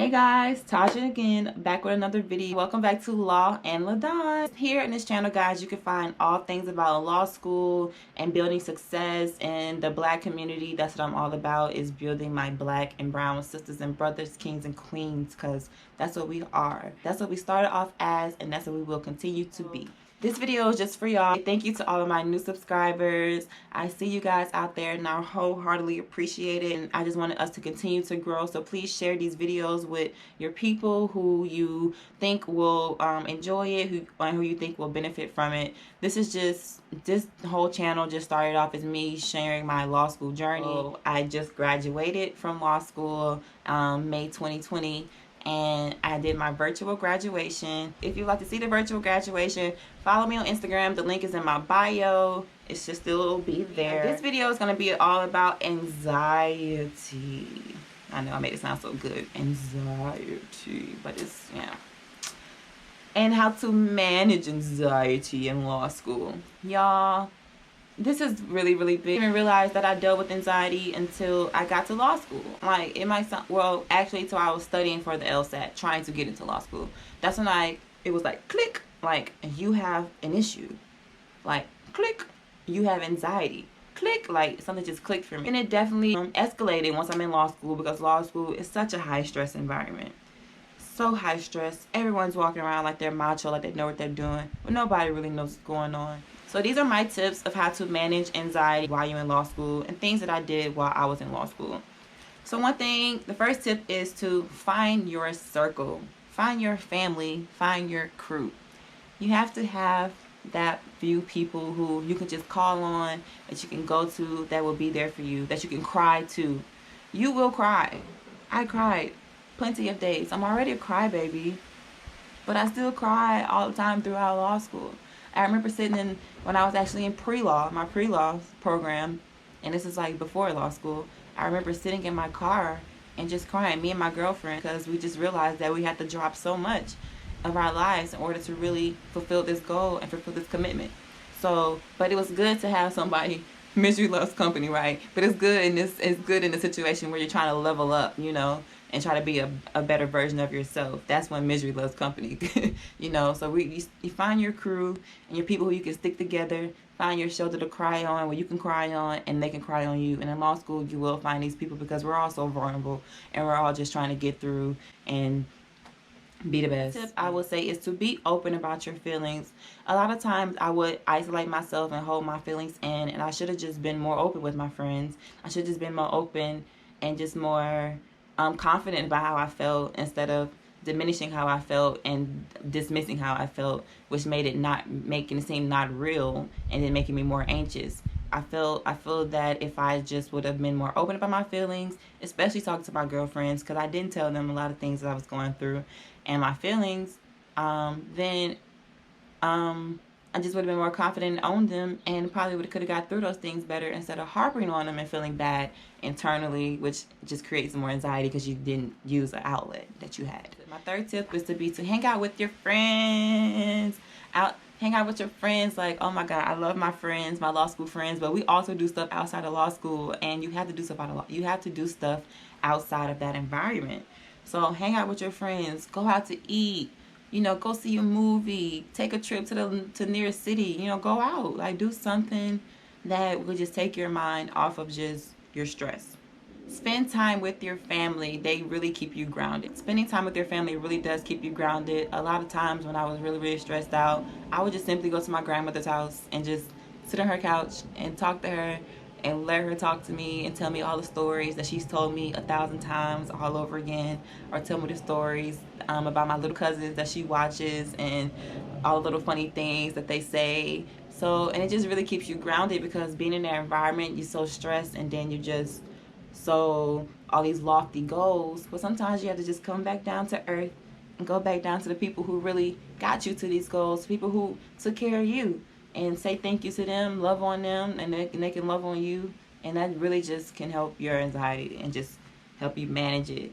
Hey guys, Tasha again, back with another video. Welcome back to Law and LADAWN. Here in this channel, guys, you can find all things about law school and building success in the black community. That's what I'm all about, is building my black and brown sisters and brothers, kings and queens, because that's what we are. That's what we started off as, and that's what we will continue to be. This video is just for y'all. Thank you to all of my new subscribers. I see you guys out there and I wholeheartedly appreciate it. And I just wanted us to continue to grow. So please share these videos with your people who you think will enjoy it, who you think will benefit from it. This whole channel just started off as me sharing my law school journey. So I just graduated from law school May 2020. And I did my virtual graduation. If you'd like to see the virtual graduation, follow me on Instagram. The link is in my bio. It should still be there. This video is going to be all about anxiety. I know I made it sound so good. Anxiety. But it's, yeah. And how to manage anxiety in law school. Y'all, this is really, really big. I didn't even realize that I dealt with anxiety until I got to law school. Like, it might sound, well, actually, until I was studying for the LSAT, trying to get into law school. That's when it was like, click, like, you have an issue. Like, click, you have anxiety. Click, like, something just clicked for me. And it definitely escalated once I'm in law school, because law school is such a high-stress environment. So high stress. Everyone's walking around like they're macho, like they know what they're doing, but nobody really knows what's going on. So these are my tips of how to manage anxiety while you're in law school and things that I did while I was in law school. So one thing, the first tip is to find your circle. Find your family, find your crew. You have to have that few people who you can just call on, that you can go to, that will be there for you, that you can cry to. You will cry. I cried plenty of days. I'm already a crybaby, but I still cry all the time throughout law school. I remember sitting in, when I was actually in pre-law, my pre-law program, and this is like before law school, I remember sitting in my car and just crying, me and my girlfriend, because we just realized that we had to drop so much of our lives in order to really fulfill this goal and fulfill this commitment. So, but it was good to have somebody. Misery loves company, right? But it's good in this. It's good in the situation where you're trying to level up, you know, and try to be a better version of yourself. That's when misery loves company, you know. So you find your crew and your people who you can stick together. Find your shoulder to cry on, where you can cry on and they can cry on you. And in law school, you will find these people, because we're all so vulnerable and we're all just trying to get through and be the best. Tip I would say is to be open about your feelings. A lot of times I would isolate myself and hold my feelings in, and I should have just been more open with my friends. I should have just been more open and just more confident about how I felt, instead of diminishing how I felt and dismissing how I felt, which made it making it seem not real, and then making me more anxious. I feel that if I just would have been more open about my feelings, especially talking to my girlfriends, because I didn't tell them a lot of things that I was going through and my feelings, then I just would have been more confident and owned them, and probably could have got through those things better, instead of harping on them and feeling bad internally, which just creates more anxiety because you didn't use an outlet that you had. My third tip is to hang out with your friends. Hang out with your friends. Like, oh my God, I love my friends, my law school friends, but we also do stuff outside of law school, and you have to do stuff outside of that environment. So hang out with your friends. Go out to eat. You know, go see a movie. Take a trip to the nearest city. You know, go out. Like, do something that will just take your mind off of just your stress. Spend time with your family. They really keep you grounded. Spending time with your family really does keep you grounded. A lot of times when I was really, really stressed out, I would just simply go to my grandmother's house and just sit on her couch and talk to her and let her talk to me and tell me all the stories that she's told me 1,000 times all over again, or tell me the stories about my little cousins that she watches and all the little funny things that they say. So, and it just really keeps you grounded, because being in that environment, you're so stressed, and then you just all these lofty goals, but sometimes you have to just come back down to earth and go back down to the people who really got you to these goals, people who took care of you, and say thank you to them, love on them, and they can love on you. And that really just can help your anxiety and just help you manage it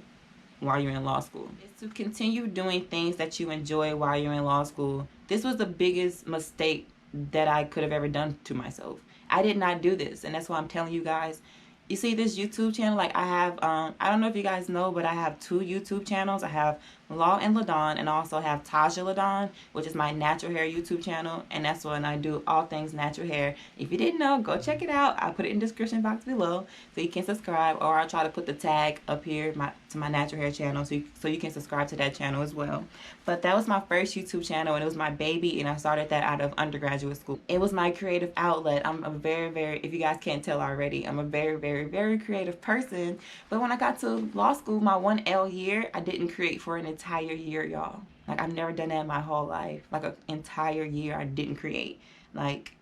while you're in law school. It's to continue doing things that you enjoy while you're in law school. This was the biggest mistake that I could have ever done to myself. I did not do this, and that's why I'm telling you guys, you see this YouTube channel, like I have, I don't know if you guys know, but I have 2 YouTube channels. I have Law and LADAWN, and I also have Tajhaladawn, which is my natural hair YouTube channel, and that's when I do all things natural hair. If you didn't know, go check it out. I'll put it in the description box below so you can subscribe, or I'll try to put the tag up here to my natural hair channel so you can subscribe to that channel as well. But that was my first YouTube channel, and it was my baby, and I started that out of undergraduate school. It was my creative outlet. I'm a very, very, if you guys can't tell already, I'm a very, very, very creative person. But when I got to law school, my 1L year, I didn't create for an entire year, y'all. Like, I've never done that in my whole life. Like, an entire year I didn't create. Like,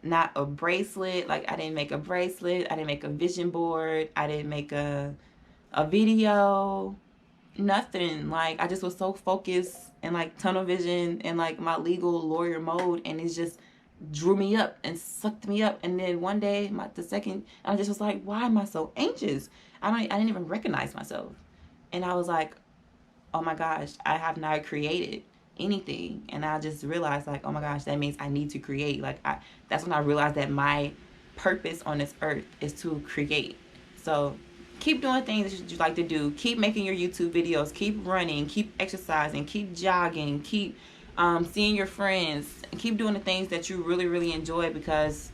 not a bracelet. Like, I didn't make a bracelet. I didn't make a vision board. I didn't make a video. Nothing. Like, I just was so focused and like tunnel vision and like my legal lawyer mode, and it just drew me up and sucked me up. And then one day, the second, I just was like, why am I so anxious? I didn't even recognize myself. And I was like, oh my gosh, I have not created anything. And I just realized, like, oh my gosh, that means I need to create. Like, that's when I realized that my purpose on this earth is to create. So keep doing things that you like to do. Keep making your YouTube videos. Keep running. Keep exercising. Keep jogging. Keep seeing your friends. Keep doing the things that you really, really enjoy, because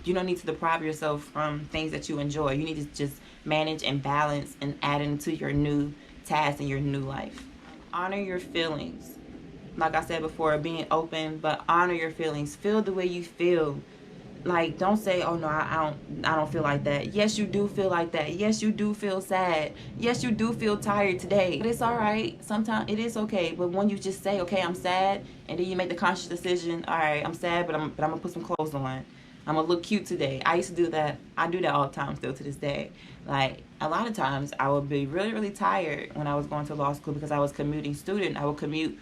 you don't need to deprive yourself from things that you enjoy. You need to just manage and balance and add into your new tasks in your new life. Honor your feelings. Like I said before, being open, but honor your feelings. Feel the way you feel. Like, don't say, oh no, I don't feel like that. Yes, you do feel like that. Yes, you do feel sad. Yes, you do feel tired today. But it's all right. Sometimes it is okay. But when you just say, okay, I'm sad, and then you make the conscious decision, all right, I'm sad, but I'm gonna put some clothes on. I'm gonna look cute today. I used to do that. I do that all the time still to this day. Like, a lot of times I would be really, really tired when I was going to law school, because I was commuting student. I would commute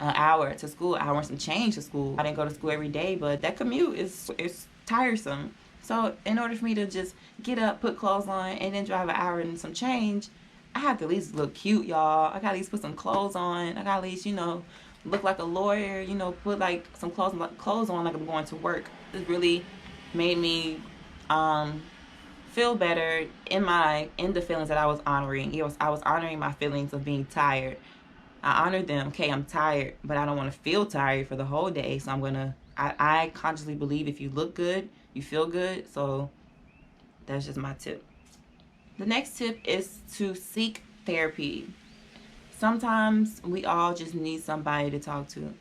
an hour to school, hour and some change to school. I didn't go to school every day, but that commute is tiresome. So in order for me to just get up, put clothes on, and then drive an hour and some change, I have to at least look cute, y'all. I gotta at least put some clothes on. I gotta at least, look like a lawyer, put like some clothes on like I'm going to work. It really made me feel better in the feelings that I was honoring. I was honoring my feelings of being tired. I honored them. Okay, I'm tired, but I don't want to feel tired for the whole day. So I consciously believe if you look good, you feel good. So that's just my tip. The next tip is to seek therapy. Sometimes we all just need somebody to talk to.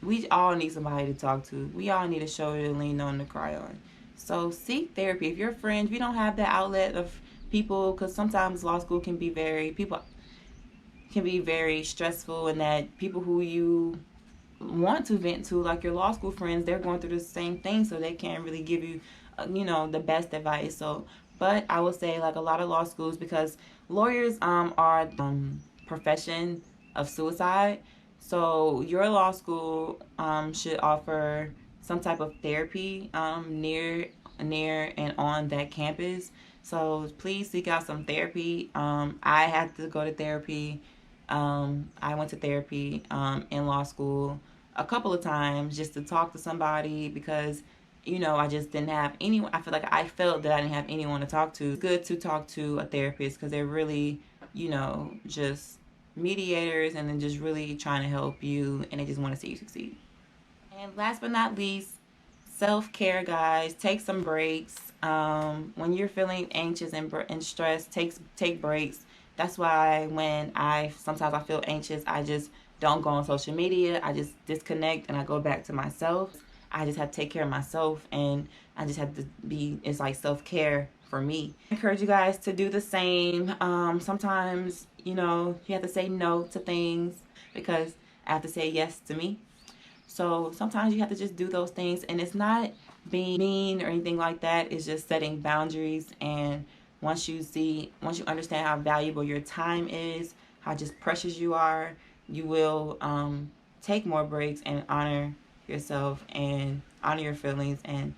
We all need somebody to talk to. We all need a shoulder to lean on, to cry on. So seek therapy. If you're friends, if you don't have that outlet of people, because sometimes law school can be very stressful, and that people who you want to vent to, like your law school friends, they're going through the same thing, so they can't really give you, the best advice. So, but I would say, like, a lot of law schools, because lawyers are profession of suicide, so your law school should offer some type of therapy near and on that campus. So please seek out some therapy. I had to go to therapy. I went to therapy in law school a couple of times just to talk to somebody, because I just didn't have anyone. I felt that I didn't have anyone to talk to. It's good to talk to a therapist, because they're really just mediators, and then just really trying to help you, and they just want to see you succeed. And last but not least, self-care, guys. Take some breaks. When you're feeling anxious and stressed, take breaks. That's why when sometimes I feel anxious, I just don't go on social media. I just disconnect and I go back to myself. I just have to take care of myself, and I just have to it's like self-care for me. I encourage you guys to do the same. Sometimes, you have to say no to things, because I have to say yes to me. So sometimes you have to just do those things, and it's not being mean or anything like that. It's just setting boundaries. And once you understand how valuable your time is, how just precious you are, you will take more breaks and honor yourself and honor your feelings, and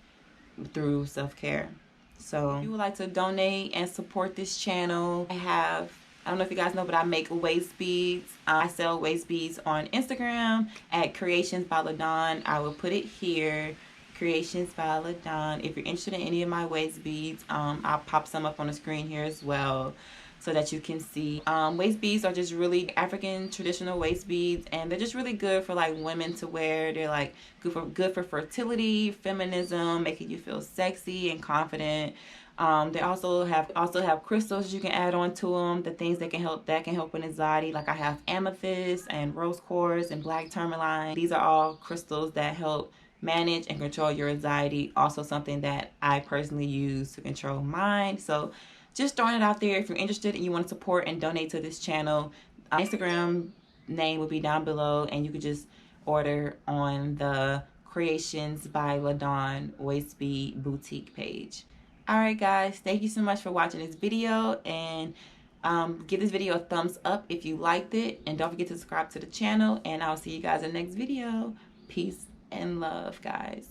through self-care. So if you would like to donate and support this channel, I don't know if you guys know, but I make waist beads. I sell waist beads on Instagram at Creations by LADAWN. I will put it here. Creations by LADAWN. If you're interested in any of my waist beads, I'll pop some up on the screen here as well so that you can see. Waist beads are just really African traditional waist beads, and they're just really good for like women to wear. They're like good for fertility, feminism, making you feel sexy and confident. They also have crystals you can add on to them, the things that can help with anxiety. Like I have amethyst and rose quartz and black tourmaline. These are all crystals that help manage and control your anxiety. Also something that I personally use to control mine. So just throwing it out there. If you're interested and you want to support and donate to this channel, Instagram name will be down below, and you could just order on the Creations by LADAWN waist bead boutique page. Alright guys, thank you so much for watching this video, and give this video a thumbs up if you liked it, and don't forget to subscribe to the channel, and I'll see you guys in the next video. Peace and love, guys.